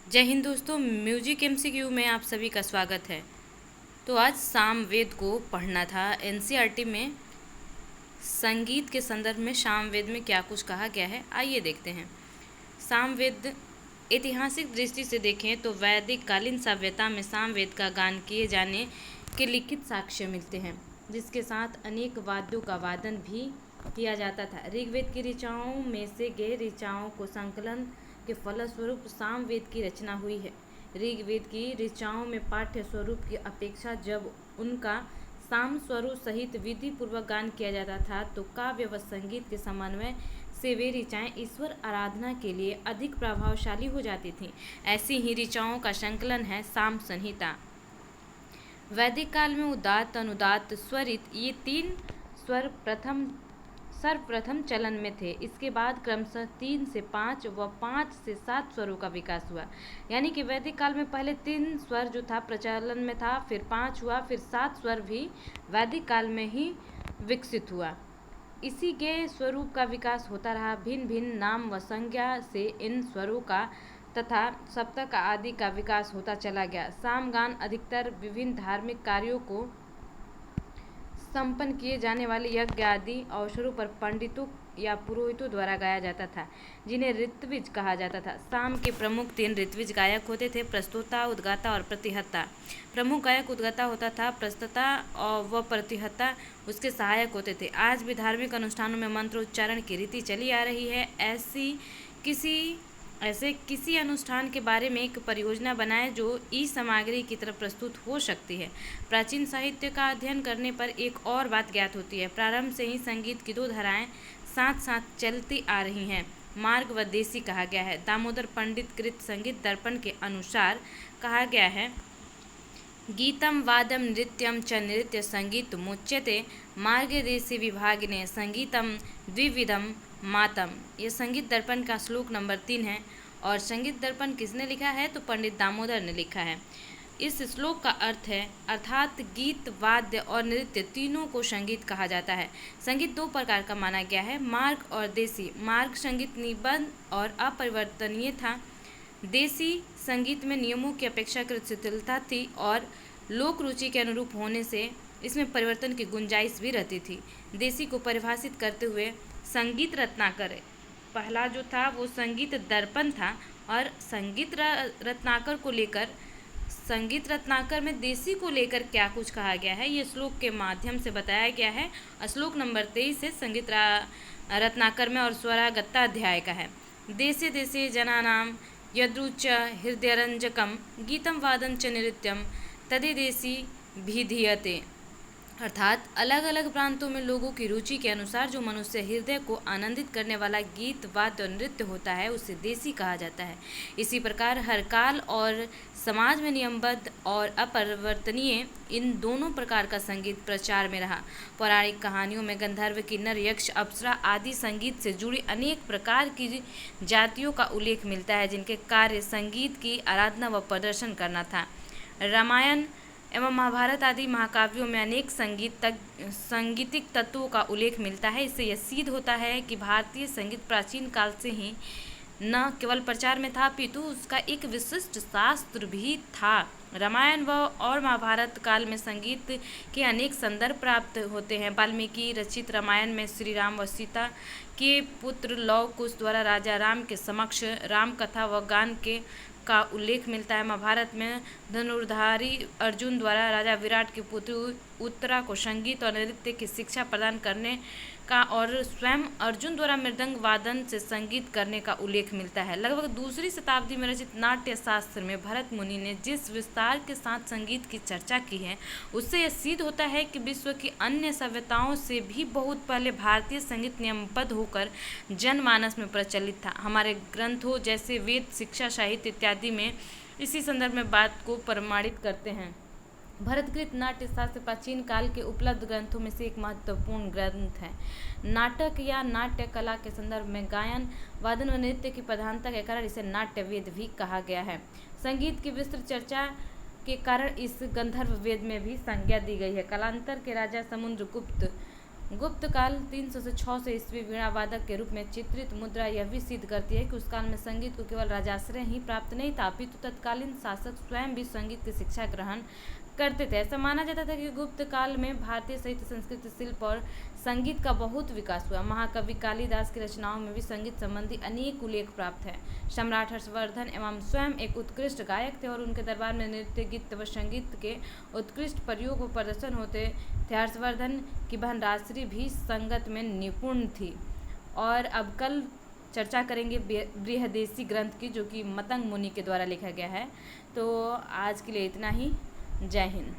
जय हिंद दोस्तों, music MCQ में आप सभी का स्वागत है। तो आज सामवेद को पढ़ना था। एनसीईआरटी में संगीत के संदर्भ में सामवेद में क्या कुछ कहा गया है, आइए देखते हैं। सामवेद ऐतिहासिक दृष्टि से देखें तो वैदिक कालीन सभ्यता में सामवेद का गान किए जाने के लिखित साक्ष्य मिलते हैं, जिसके साथ अनेक वाद्यों का वादन भी किया जाता था। ऋग्वेद की ऋचाओं में से गए ऋचाओं को संकलन के फलस्वरूप सामवेद की रचना हुई है। ऋग्वेद की ऋचाओं में पाठ्य स्वरूप की अपेक्षा जब उनका साम स्वरूप सहित विधि पूर्वक गान किया जाता था, तो काव्य व संगीत के समन्वय से वे ऋचाएँ ईश्वर आराधना के लिए अधिक प्रभावशाली हो जाती थीं। ऐसी ही ऋचाओं का संकलन है साम संहिता। वैदिक काल में उदात्त, अनुदात्त, स्वरित ये तीन स्वर सर्वप्रथम चलन में थे। इसके बाद क्रमशः 3 से 5 व 5 से 7 स्वरों का विकास हुआ। यानी कि वैदिक काल में पहले 3 स्वर जो था प्रचलन में था, फिर 5 हुआ, फिर 7 स्वर भी वैदिक काल में ही विकसित हुआ। इसी के स्वरूप का विकास होता रहा। भिन्न भिन्न नाम व संज्ञा से इन स्वरों का तथा सप्तक आदि का विकास होता चला गया। सामगान अधिकतर विभिन्न धार्मिक कार्यों को संपन्न किए जाने वाले यज्ञ आदि अवसरों पर पंडितों या पुरोहितों द्वारा गाया जाता था, जिन्हें ऋत्विज कहा जाता था। साम के प्रमुख 3 ऋत्विज गायक होते थे: प्रस्तोता, उद्गाता और प्रतिहता। प्रमुख गायक उद्गाता होता था, प्रस्तोता व प्रतिहता उसके सहायक होते थे। आज भी धार्मिक अनुष्ठानों में मंत्रोच्चारण की रीति चली आ रही है। ऐसे किसी अनुष्ठान के बारे में एक परियोजना बनाएं जो ई सामग्री की तरह प्रस्तुत हो सकती है। प्राचीन साहित्य का अध्ययन करने पर एक और बात ज्ञात होती है। प्रारंभ से ही संगीत की 2 धाराएं साथ साथ चलती आ रही हैं। मार्ग व देसी कहा गया है। दामोदर पंडित कृत संगीत दर्पण के अनुसार कहा गया है, गीतम वादम नृत्यम च नृत्य संगीत मुच्यते मार्गे देसी विभागिने संगीतम द्विविधम मातम। ये संगीत दर्पण का श्लोक नंबर 3 है। और संगीत दर्पण किसने लिखा है? तो पंडित दामोदर ने लिखा है। इस श्लोक का अर्थ है, अर्थात गीत, वाद्य और नृत्य तीनों को संगीत कहा जाता है। संगीत 2 प्रकार का माना गया है, मार्ग और देसी। मार्ग संगीत निबद्ध और अपरिवर्तनीय था। देसी संगीत में नियमों की अपेक्षाकृत शिथिलता थी और लोक रुचि के अनुरूप होने से इसमें परिवर्तन की गुंजाइश भी रहती थी। देसी को परिभाषित करते हुए संगीत रत्नाकर पहला जो था वो संगीत दर्पण था, और संगीत रत्नाकर को लेकर, संगीत रत्नाकर में देसी को लेकर क्या कुछ कहा गया है, ये श्लोक के माध्यम से बताया गया है। श्लोक नंबर 23 से संगीत रत्नाकर में और स्वरागत्ता अध्याय का है। देशे देशे जनानां यदृच हृदयरंजकम गीतम वादन च नृत्यम तदे देसी भिधीयते। अर्थात अलग अलग प्रांतों में लोगों की रुचि के अनुसार जो मनुष्य हृदय को आनंदित करने वाला गीत, वाद्य और नृत्य होता है उसे देसी कहा जाता है। इसी प्रकार हर काल और समाज में नियमबद्ध और अपरिवर्तनीय इन दोनों प्रकार का संगीत प्रचार में रहा। पौराणिक कहानियों में गंधर्व, किन्नर, यक्ष, अप्सरा आदि संगीत से जुड़ी अनेक प्रकार की जातियों का उल्लेख मिलता है, जिनके कार्य संगीत की आराधना व प्रदर्शन करना था। रामायण एवं महाभारत आदि महाकाव्यों में अनेक संगीतिक तत्वों का उल्लेख मिलता है। इससे यह सिद्ध होता है कि भारतीय संगीत प्राचीन काल से ही न केवल प्रचार में था, अपितु उसका एक विशिष्ट शास्त्र भी था। रामायण व और महाभारत काल में संगीत के अनेक संदर्भ प्राप्त होते हैं। वाल्मीकि रचित रामायण में श्री राम व सीता के पुत्र लव कुश द्वारा राजा राम के समक्ष राम कथा व गान का उल्लेख मिलता है। महाभारत में धनुर्धारी अर्जुन द्वारा राजा विराट के पुत्र उत्तरा को संगीत और नृत्य की शिक्षा प्रदान करने का और स्वयं अर्जुन द्वारा मृदंग वादन से संगीत करने का उल्लेख मिलता है। लगभग 2री शताब्दी में रचित नाट्य शास्त्र में भरत मुनि ने जिस विस्तार के साथ संगीत की चर्चा की है, उससे यह सिद्ध होता है कि विश्व की अन्य सभ्यताओं से भी बहुत पहले भारतीय संगीत नियमबद्ध होकर जनमानस में प्रचलित था। हमारे ग्रंथों जैसे वेद, शिक्षा, साहित्य इत्यादि में इसी संदर्भ में बात को प्रमाणित करते हैं। भरतकृत नाट्य शास्त्र प्राचीन काल के उपलब्ध ग्रंथों में से एक महत्वपूर्ण ग्रंथ है। नाटक या नाट्य कला के संदर्भ में गायन, वादन व नृत्य की प्रधानता के कारण इसे नाट्य वेद भी कहा गया है। संगीत की विस्तृत चर्चा के कारण इस गंधर्व वेद में भी संज्ञा दी गई है। कालांतर के राजा समुद्रगुप्त गुप्त काल 300 से 600 ईस्वी वीणा वादक के रूप में चित्रित मुद्रा यह भी सिद्ध करती है कि उस काल में संगीत को केवल राजाश्रय ही प्राप्त नहीं था, अपितु तत्कालीन शासक स्वयं भी संगीत की शिक्षा ग्रहण करते थे। ऐसा माना जाता था कि गुप्त काल में भारतीय साहित्य, संस्कृति, शिल्प और संगीत का बहुत विकास हुआ। महाकवि कालिदास की रचनाओं में भी संगीत संबंधी अनेक उल्लेख प्राप्त है। सम्राट हर्षवर्धन एवं स्वयं एक उत्कृष्ट गायक थे और उनके दरबार में नृत्य, गीत व संगीत के उत्कृष्ट प्रयोग व प्रदर्शन होते थे। हर्षवर्धन की बहन राजश्री भी संगत में निपुण थी। और अब कल चर्चा करेंगे बृहदेशी ग्रंथ की, जो कि मतंग मुनि के द्वारा लिखा गया है। तो आज के लिए इतना ही। जय हिंद।